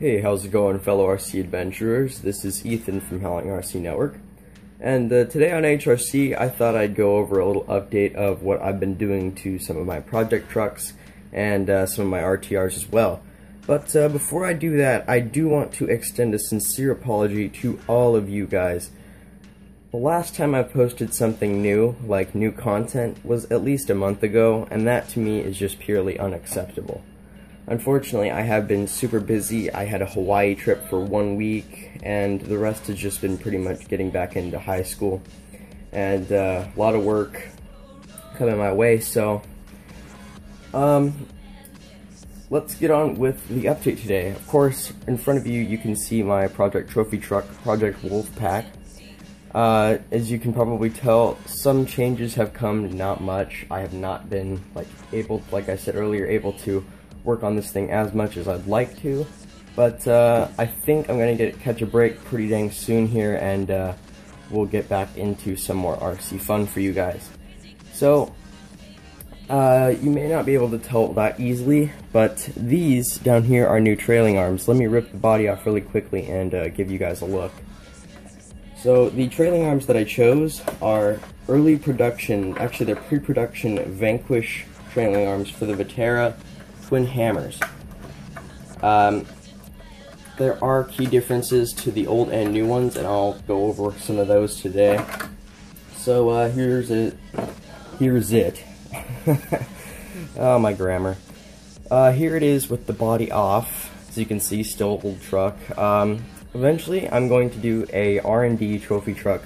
Hey, how's it going, fellow RC adventurers? This is Ethan from Howling RC Network, and today on HRC I thought I'd go over a little update of what I've been doing to some of my project trucks and some of my RTRs as well. But before I do that, I do want to extend a sincere apology to all of you guys. The last time I posted something new, like new content, was at least a month ago, and that to me is just purely unacceptable. Unfortunately, I have been super busy. I had a Hawaii trip for 1 week, and the rest has just been pretty much getting back into high school. And a lot of work coming my way, so let's get on with the update today. Of course, in front of you, you can see my project trophy truck, Project Wolfpack. As you can probably tell, some changes have come, not much. I have not been like I said earlier, able to work on this thing as much as I'd like to, but I think I'm gonna catch a break pretty dang soon here, and we'll get back into some more RC fun for you guys. So you may not be able to tell that easily, but these down here are new trailing arms. Let me rip the body off really quickly and give you guys a look. So the trailing arms that I chose are early production, actually they're pre-production Vanquish trailing arms for the Vetera twin hammers. There are key differences to the old and new ones, and I'll go over some of those today. So here's it. Oh, my grammar. Here it is with the body off. As you can see, still old truck. Eventually, I'm going to do a R&D trophy truck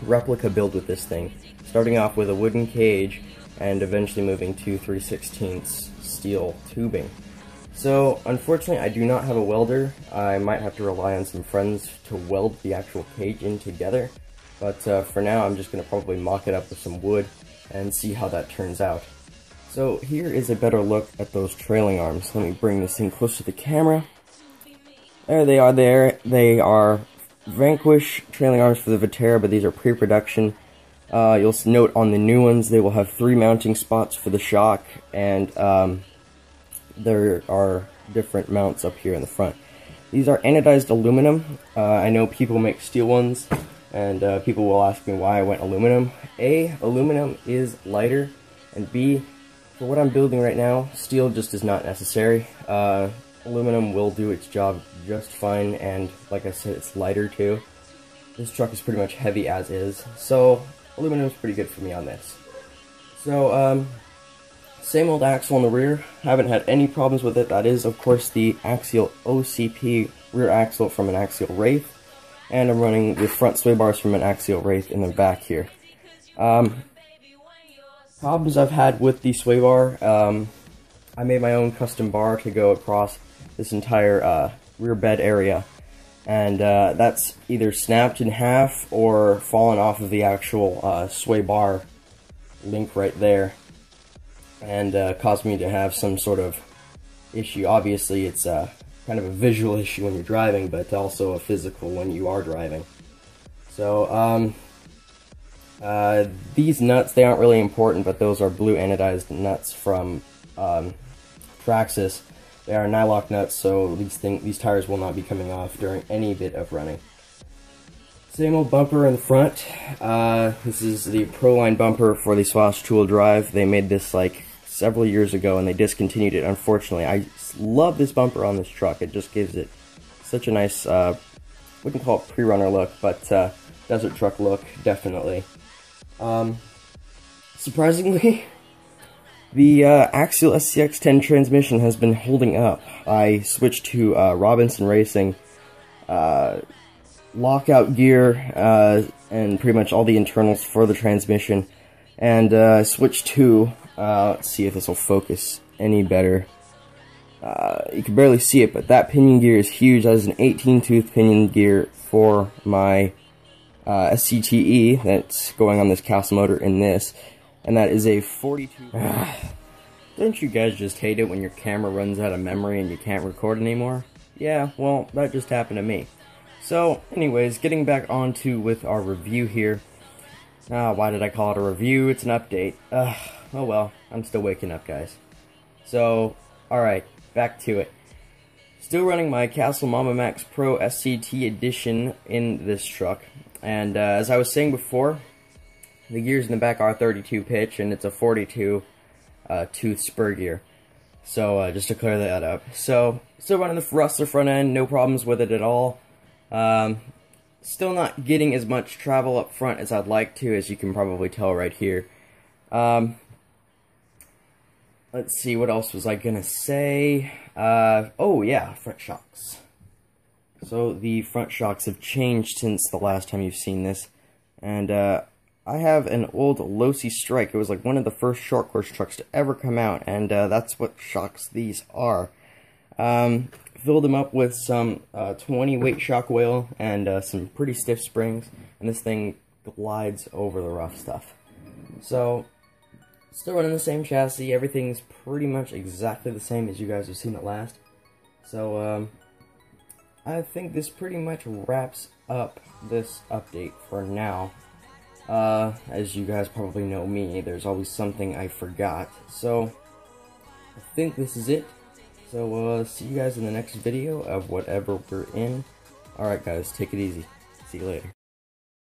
replica build with this thing, starting off with a wooden cage and eventually moving to 3/16 steel tubing. So unfortunately, I do not have a welder. I might have to rely on some friends to weld the actual cage in together, but for now I'm just going to probably mock it up with some wood and see how that turns out. So here is a better look at those trailing arms. Let me bring this in close to the camera. There they are there. They are Vanquish trailing arms for the Vetera, but these are pre-production. You'll note on the new ones they will have 3 mounting spots for the shock, and there are different mounts up here in the front. These are anodized aluminum. I know people make steel ones, and people will ask me why I went aluminum. A, aluminum is lighter, and B, for what I'm building right now, steel just is not necessary. Aluminum will do its job just fine, and like I said, it's lighter too. This truck is pretty much heavy as is, so aluminum is pretty good for me on this. So, same old axle on the rear. Haven't had any problems with it. That is, of course, the axial OCP rear axle from an axial Wraith, and I'm running the front sway bars from an axial Wraith in the back here. Problems I've had with the sway bar, I made my own custom bar to go across this entire rear bed area, and that's either snapped in half or fallen off of the actual sway bar link right there, and caused me to have some sort of issue. Obviously, it's kind of a visual issue when you're driving, but also a physical when you are driving. So these nuts, they aren't really important, but those are blue anodized nuts from Traxxas. They are nylock nuts, so these tires will not be coming off during any bit of running. Same old bumper in the front. This is the Proline bumper for the Swash tool drive. They made this like several years ago, and they discontinued it, unfortunately. I love this bumper on this truck. It just gives it such a nice, wouldn't call it pre-runner look, but desert truck look, definitely. Surprisingly, the axial SCX-10 transmission has been holding up. I switched to Robinson Racing lockout gear and pretty much all the internals for the transmission, and switched to, let's see if this will focus any better. You can barely see it, but that pinion gear is huge. That is an 18-tooth pinion gear for my SCTE that's going on this castle motor in this, and that is a 42. Don't you guys just hate it when your camera runs out of memory and you can't record anymore? Yeah, well, that just happened to me. So, anyways, getting back onto with our review here. Why did I call it a review? It's an update. Oh well, I'm still waking up, guys. So, alright, back to it. Still running my Castle Mama Max Pro SCT Edition in this truck, and as I was saying before, the gears in the back are 32 pitch, and it's a 42 tooth spur gear. So just to clear that up. So still running the Rustler front end, no problems with it at all. Still not getting as much travel up front as I'd like to, as you can probably tell right here. Let's see, what else was I gonna say? Oh yeah, front shocks. So the front shocks have changed since the last time you've seen this. And I have an old Losi Strike. It was like one of the first short course trucks to ever come out, and that's what shocks these are. Filled them up with some 20 weight shock wheel and some pretty stiff springs, and this thing glides over the rough stuff. So, still running the same chassis. Everything's pretty much exactly the same as you guys have seen it last. So, I think this pretty much wraps up this update for now. As you guys probably know me, there's always something I forgot. So, I think this is it. So, see you guys in the next video of whatever we're in. Alright guys, take it easy. See you later.